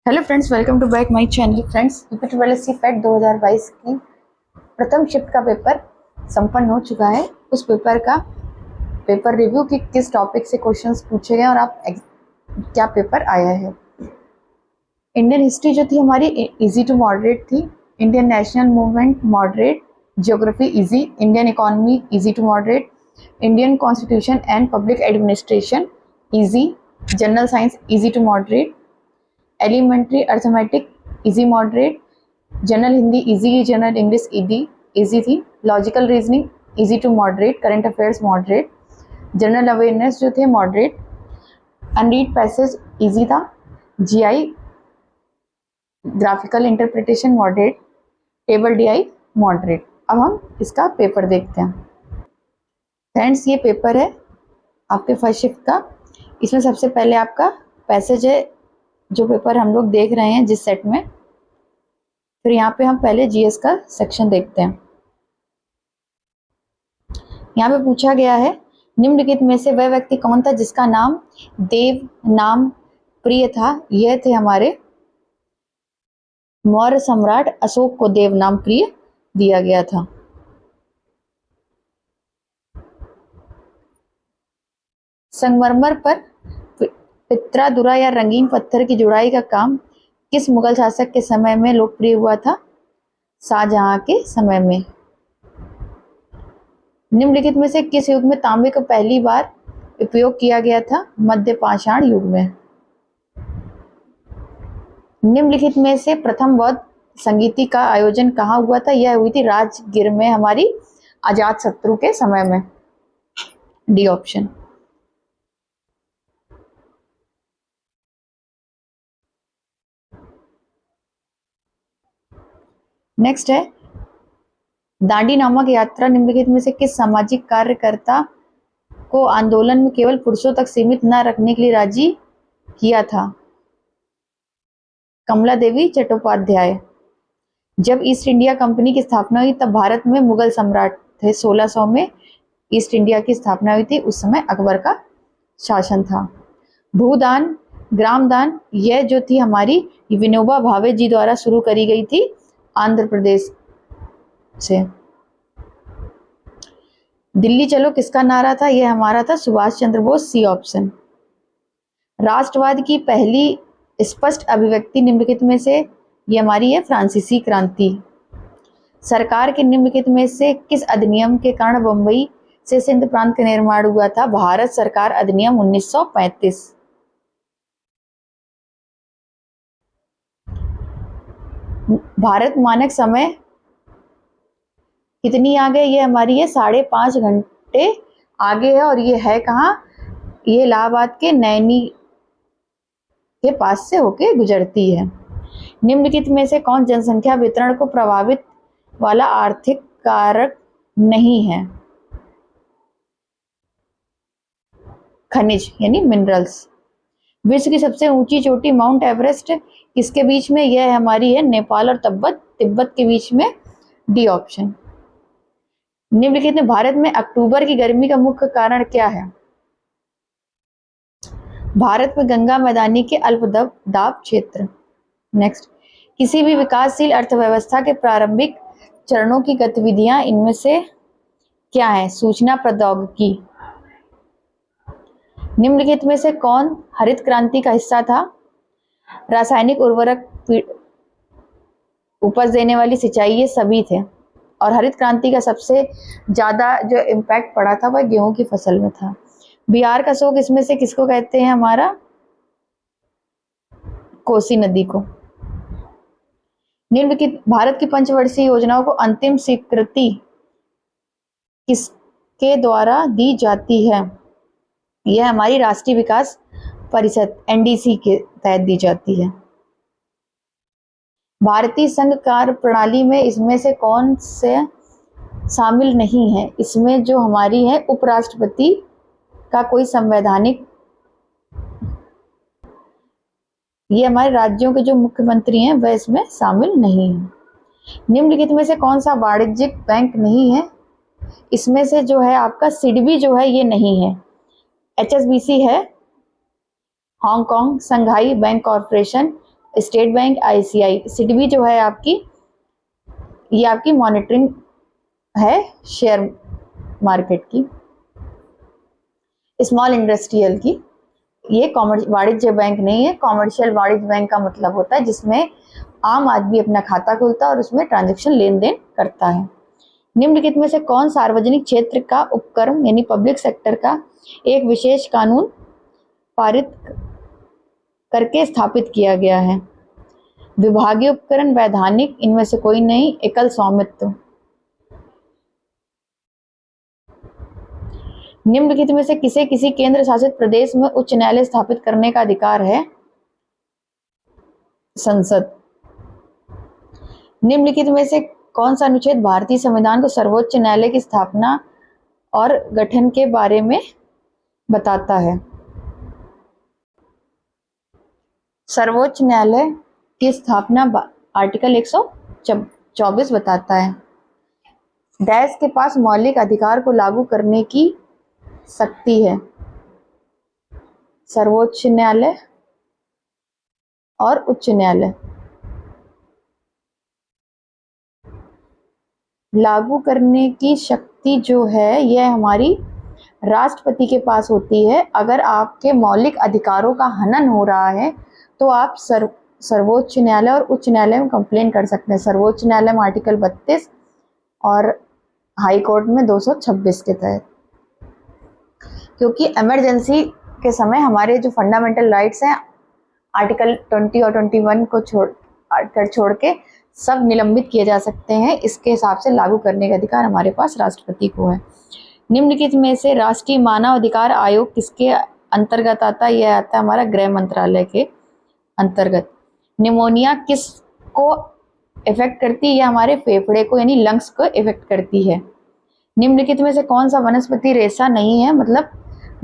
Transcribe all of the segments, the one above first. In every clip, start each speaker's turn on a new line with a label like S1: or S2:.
S1: Hello friends, welcome to back my channel. Friends, यूपीट्रिपलएससी PET 2022 की प्रथम शिफ्ट का पेपर संपन्न हो चुका है। उस पेपर का पेपर रिव्यू कि किस टॉपिक से क्वेश्चंस पूछे गए और आप क्या पेपर आया है। इंडियन हिस्ट्री जो थी हमारी इजी टू मॉडरेट थी। Indian national movement moderate. Geography easy. Indian economy easy to moderate. Indian constitution and public administration easy. General science easy to moderate. Elementary arithmetic easy moderate. General Hindi easy. General English easy थी। Logical reasoning easy to moderate. Current affairs moderate. General awareness जो थे moderate. Unread passage easy था। GI graphical interpretation moderate. Table DI moderate. अब हम इसका paper देखते हैं। Friends, ये पेपर है आपके फर्स्ट शिफ्ट का। इसमें सबसे पहले आपका पैसेज है, जो पेपर हम लोग देख रहे हैं जिस सेट में। फिर यहाँ पे हम पहले जीएस का सेक्शन देखते हैं। यहाँ पे पूछा गया है, निम्नलिखित में से वह व्यक्ति कौन था जिसका नाम देव नाम प्रिय था। यह थे हमारे मौर्य सम्राट अशोक को देव नाम प्रिय दिया गया था। संगमरमर पर पित्रादुरा या रंगीन पत्थर की जुड़ाई का काम किस मुगल शासक के समय में लोकप्रिय हुआ था? शाहजहां के समय में। निम्नलिखित में से किस युग में तांबे का पहली बार उपयोग किया गया था? मध्य पाषाण युग में। निम्नलिखित में से प्रथम बौद्ध संगीति का आयोजन कहाँ हुआ था? यह हुई थी राजगीर में, हमारी अजातशत्रु के समय में। D option. नेक्स्ट है, दांडी नामक यात्रा निम्नलिखित में से किस सामाजिक कार्यकर्ता को आंदोलन में केवल पुरुषों तक सीमित न रखने के लिए राजी किया था? कमला देवी चट्टोपाध्याय। जब ईस्ट इंडिया कंपनी की स्थापना हुई तब भारत में मुगल सम्राट थे। 1600 में ईस्ट इंडिया की स्थापना हुई थी, उस समय अकबर का शासन था। भूदान ग्रामदान, यह जो थी हमारी विनोबा भावे जी द्वारा शुरू करी गई थी आंध्र प्रदेश से। दिल्ली चलो किसका नारा था? यह हमारा था सुभाष चंद्र बोस। C option. राष्ट्रवाद की पहली स्पष्ट अभिव्यक्ति निम्नलिखित में से ये हमारी है फ्रांसीसी क्रांति। सरकार के निम्नलिखित में से किस अधिनियम के कारण बंबई से सिंध प्रांत का निर्माण हुआ था? भारत सरकार अधिनियम 1935। भारत मानक समय कितनी आगे? ये हमारी है 5.5 घंटे आगे है। और ये है कहाँ? ये इलाहाबाद के नैनी के पास से होके गुजरती है। निम्नलिखित में से कौन जनसंख्या वितरण को प्रभावित वाला आर्थिक कारक नहीं है? खनिज यानी मिनरल्स। विश्व की सबसे ऊंची चोटी माउंट एवरेस्ट किसके बीच में? यह हमारी है नेपाल और तिब्बत के बीच में। D option. निम्नलिखित में भारत में अक्टूबर की गर्मी का मुख्य कारण क्या है? भारत में गंगा मैदानी के अल्पदाब क्षेत्र। नेक्स्ट, किसी भी विकासशील अर्थव्यवस्था के प्रारंभिक चरणों की गतिविधियां इनमें से क्या है? सूचना प्रौद्योगिकी। निम्नलिखित में से कौन हरित क्रांति का हिस्सा था? रासायनिक उर्वरक, उपज देने वाली सिंचाई, ये सभी थे। और हरित क्रांति का सबसे ज्यादा जो इम्पैक्ट पड़ा था वह गेहूं की फसल में था। बिहार का शोक इसमें से किसको कहते हैं? हमारा कोसी नदी को। निम्नलिखित भारत की पंचवर्षीय योजनाओं को अंतिम स्वीकृति किसके द्वारा दी जाती है? यह हमारी राष्ट्रीय विकास परिषद एनडीसी के तहत दी जाती है। भारतीय संघ कार्य प्रणाली में इसमें से कौन से शामिल नहीं है? इसमें जो हमारी है उपराष्ट्रपति का कोई संवैधानिक, ये हमारे राज्यों के जो मुख्यमंत्री हैं वह इसमें शामिल नहीं है। निम्नलिखित में से कौन सा वाणिज्यिक बैंक नहीं है? इसमें से जो है आपका सिडबी जो है ये नहीं है। एचएसबीसी है, Hong Kong Shanghai bank corporation, state bank, ICI, SIDBI जो है आपकी, ये आपकी मॉनिटरिंग है शेयर मार्केट की। स्मॉल इंडस्ट्रियल की, ये वाणिज्य बैंक नहीं है। कॉमर्शियल वाणिज्य बैंक का मतलब होता है जिसमें आम आदमी अपना खाता खोलता है और उसमें ट्रांजैक्शन लेन देन करता है। निम्नलिखित में से कौन सार्वजनिक क्षेत्र का उपक्रम यानी पब्लिक सेक्टर का एक विशेष कानून पारित करके स्थापित किया गया है? विभागीय उपकरण, वैधानिक, इनमें से कोई नहीं, एकल स्वामित्व। निम्नलिखित में से किसे किसी केंद्र शासित प्रदेश में उच्च न्यायालय स्थापित करने का अधिकार है? संसद। निम्नलिखित में से कौन सा अनुच्छेद भारतीय संविधान को सर्वोच्च न्यायालय की स्थापना और गठन के बारे में बताता है? सर्वोच्च न्यायालय की स्थापना आर्टिकल 124 बताता है। देश के पास मौलिक अधिकार को लागू करने की शक्ति है। सर्वोच्च न्यायालय और उच्च न्यायालय। लागू करने की शक्ति जो है यह हमारी राष्ट्रपति के पास होती है। अगर आपके मौलिक अधिकारों का हनन हो रहा है तो आप सर्वोच्च न्यायालय और उच्च न्यायालय में कंप्लेन कर सकते हैं। सर्वोच्च न्यायालय में आर्टिकल 32 और हाई कोर्ट में 226 के तहत। क्योंकि इमरजेंसी के समय हमारे जो फंडामेंटल राइट्स हैं आर्टिकल 20 और 21 को छोड़ के सब निलंबित किए जा सकते हैं। इसके हिसाब से लागू करने का अधिकार हमारे पास राष्ट्रपति को है। निम्नलिखित में से राष्ट्रीय मानव अधिकार आयोग किसके अंतर्गत आता है? यह आता है हमारा गृह मंत्रालय के अंतर्गत। निमोनिया किसको इफेक्ट करती है? यह हमारे फेफड़े को यानी लंग्स को इफेक्ट करती है। निम्नलिखित में से कौन सा वनस्पति रेशा नहीं है, मतलब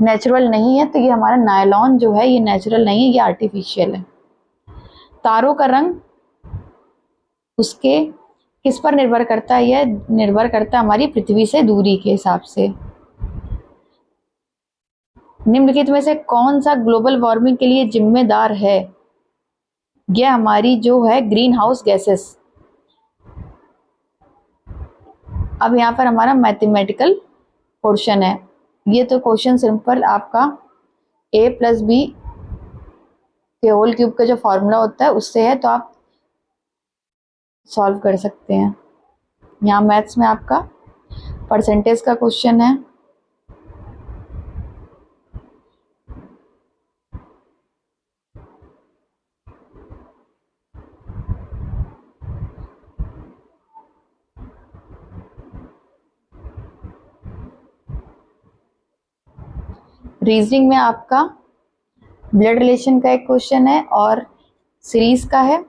S1: नेचुरल नहीं है? तो ये हमारा नायलॉन जो है ये नेचुरल नहीं है, ये आर्टिफिशियल है। तारों का रंग उसके किस पर निर्भर करता है? यह निर्भर करता है हमारी पृथ्वी से दूरी के हिसाब से। निम्नलिखित में से कौन सा ग्लोबल वार्मिंग के लिए जिम्मेदार है? यह हमारी जो है ग्रीन हाउस गैसेस। अब यहाँ पर हमारा मैथमेटिकल पोर्शन है। ये तो क्वेश्चन सिंपल आपका a+b के होल क्यूब का जो फॉर्मूला होता है उससे है, तो आप सॉल्व कर सकते हैं। यहाँ मैथ्स में आपका परसेंटेज का क्वेश्चन है। रीजनिंग में आपका ब्लड रिलेशन का एक क्वेश्चन है और सीरीज का है।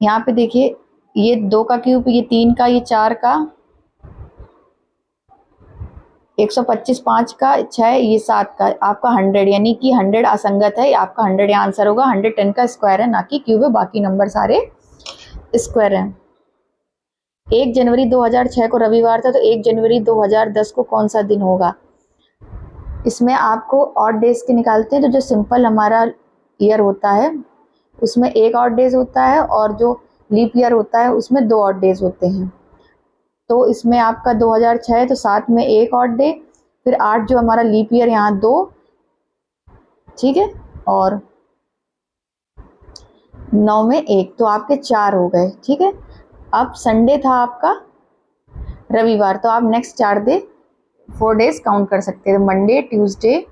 S1: यहाँ पे देखिए ये 2 का क्यूब, ये 3 का, ये 4 का, 125, 5 का, 6, ये 7 का, आपका 100 यानी कि 100 असंगत है। आपका 100 यहाँ आंसर होगा। 110 का स्क्वायर है ना कि क्यूब है, बाकी नंबर सारे स्क्वायर हैं। 1 जनवरी 2006 को रविवार था, तो 1 जनवरी 2010 को कौन सा दिन होगा? इसमें आपको ऑड डेज के निकालते हैं, तो जो सिंपल हमारा ईयर होता है उसमें 1 ऑड डेज होता है और जो लीप ईयर होता है उसमें 2 ऑड डेज होते हैं। तो इसमें आपका 2006 है तो 7 में 1 ऑड डे, फिर 8 जो हमारा लीप ईयर यहाँ 2, ठीक है, और 9 में 1, तो आपके 4 हो गए। ठीक है, अब संडे था आपका रविवार, तो आप नेक्स्ट 4 डेज काउंट कर सकते हैं। मंडे, ट्यूसडे,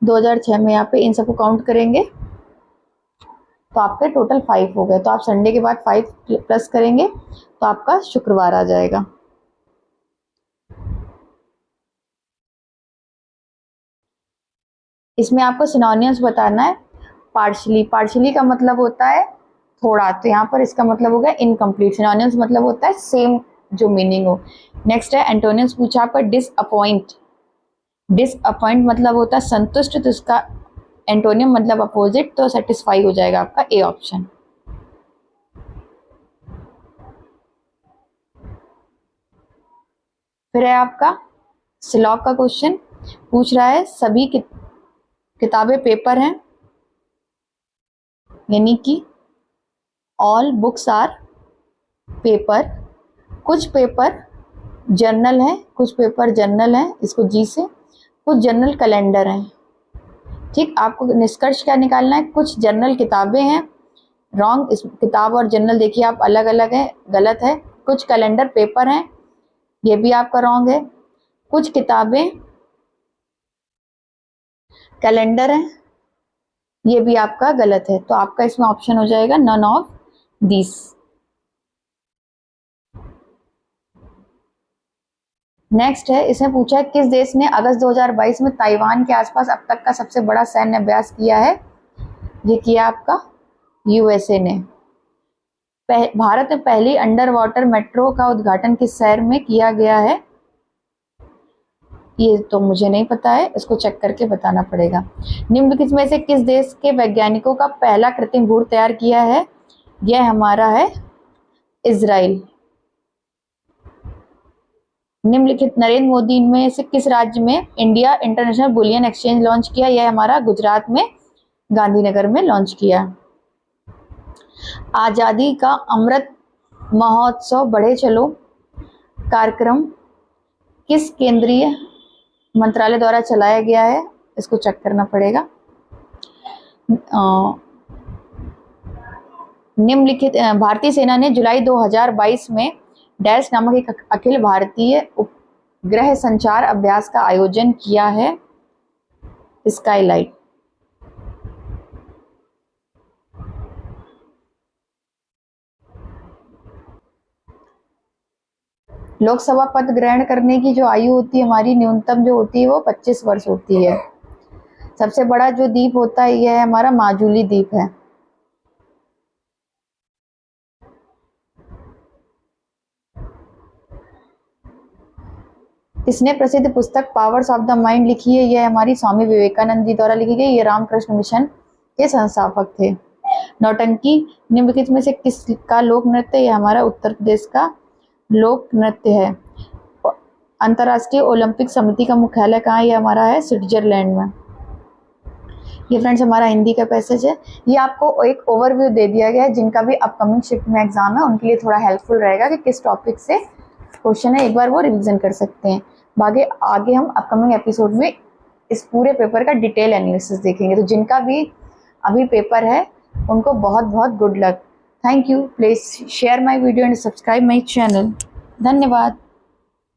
S1: दो 2006 में यहाँ पे इन सबको काउंट करेंगे तो आपके टोटल 5 हो गए। तो आप संडे के बाद 5 प्लस करेंगे तो आपका शुक्रवार आ जाएगा। इसमें आपको सिनोनिम्स बताना है। पार्शली, पार्शली का मतलब होता है थोड़ा, तो यहाँ पर इसका मतलब हो गया इनकम्प्लीट। सिनोनिम्स मतलब होता है सेम जो मीनिंग हो। नेक्स्ट है एंटोनिम्स पूछा आपका डिसअपॉइंट। डिसअपॉइंट मतलब होता है संतुष्ट, तो इसका एंटोनियम मतलब अपोजिट, तो सेटिस्फाई हो जाएगा आपका ए ऑप्शन। फिर है आपका स्लॉग का क्वेश्चन। पूछ रहा है सभी किताबें पेपर हैं, यानी कि ऑल बुक्स आर पेपर। कुछ पेपर जर्नल है, कुछ पेपर जर्नल है, इसको जी से। कुछ जर्नल कैलेंडर हैं। ठीक, आपको निष्कर्ष क्या निकालना है? कुछ जर्नल किताबें हैं, रॉन्ग। इस किताब और जर्नल देखिए आप अलग अलग है, गलत है। कुछ कैलेंडर पेपर हैं, ये भी आपका रॉन्ग है। कुछ किताबें कैलेंडर हैं, ये भी आपका गलत है। तो आपका इसमें ऑप्शन हो जाएगा नन ऑफ दिस। नेक्स्ट है, इसमें पूछा है किस देश ने अगस्त 2022 में ताइवान के आसपास अब तक का सबसे बड़ा सैन्य अभ्यास किया है? ये किया आपका यूएसए ने। भारत में पहली अंडर वाटर मेट्रो का उद्घाटन किस शहर में किया गया है? ये तो मुझे नहीं पता है, इसको चेक करके बताना पड़ेगा। निम्नलिखित में से किस देश के वैज्ञानिकों का पहला कृत्रिम भ्रूण तैयार किया है? यह हमारा है इजराइल। निम्नलिखित नरेंद्र मोदी में से किस राज्य में India international bullion exchange launch किया? यह हमारा गुजरात में गांधीनगर में लॉन्च किया। आजादी का अमृत महोत्सव बढ़े चलो कार्यक्रम किस केंद्रीय मंत्रालय द्वारा चलाया गया है? इसको चेक करना पड़ेगा। निम्नलिखित भारतीय सेना ने जुलाई 2022 में डैश नामक एक अखिल भारतीय उपग्रह संचार अभ्यास का आयोजन किया है, स्काईलाइट। लोकसभा पद ग्रहण करने की जो आयु होती है हमारी, न्यूनतम जो होती है वो 25 वर्ष होती है। सबसे बड़ा जो द्वीप होता है यह हमारा माजुली द्वीप है। इसने प्रसिद्ध पुस्तक पावर्स ऑफ द माइंड लिखी है? यह हमारी स्वामी विवेकानंद जी द्वारा लिखी गई। ये रामकृष्ण मिशन के संस्थापक थे। नौटंकी निम्नलिखित में से किसका लोक नृत्य? यह हमारा उत्तर प्रदेश का लोक नृत्य है। अंतर्राष्ट्रीय ओलंपिक समिति का मुख्यालय कहाँ है? यह हमारा है स्विट्जरलैंड में। ये फ्रेंड्स हमारा हिंदी का पैसेज है। ये आपको एक ओवरव्यू दे दिया गया है, जिनका भी अपकमिंग शिफ्ट में एग्जाम है उनके लिए थोड़ा हेल्पफुल रहेगा कि किस टॉपिक से क्वेश्चन है, एक बार वो रिवीजन कर सकते हैं। आगे हम अपकमिंग एपिसोड में इस पूरे पेपर का डिटेल एनालिसिस देखेंगे। तो जिनका भी अभी पेपर है उनको बहुत बहुत good luck. Thank you. Please share my video and subscribe my channel. धन्यवाद।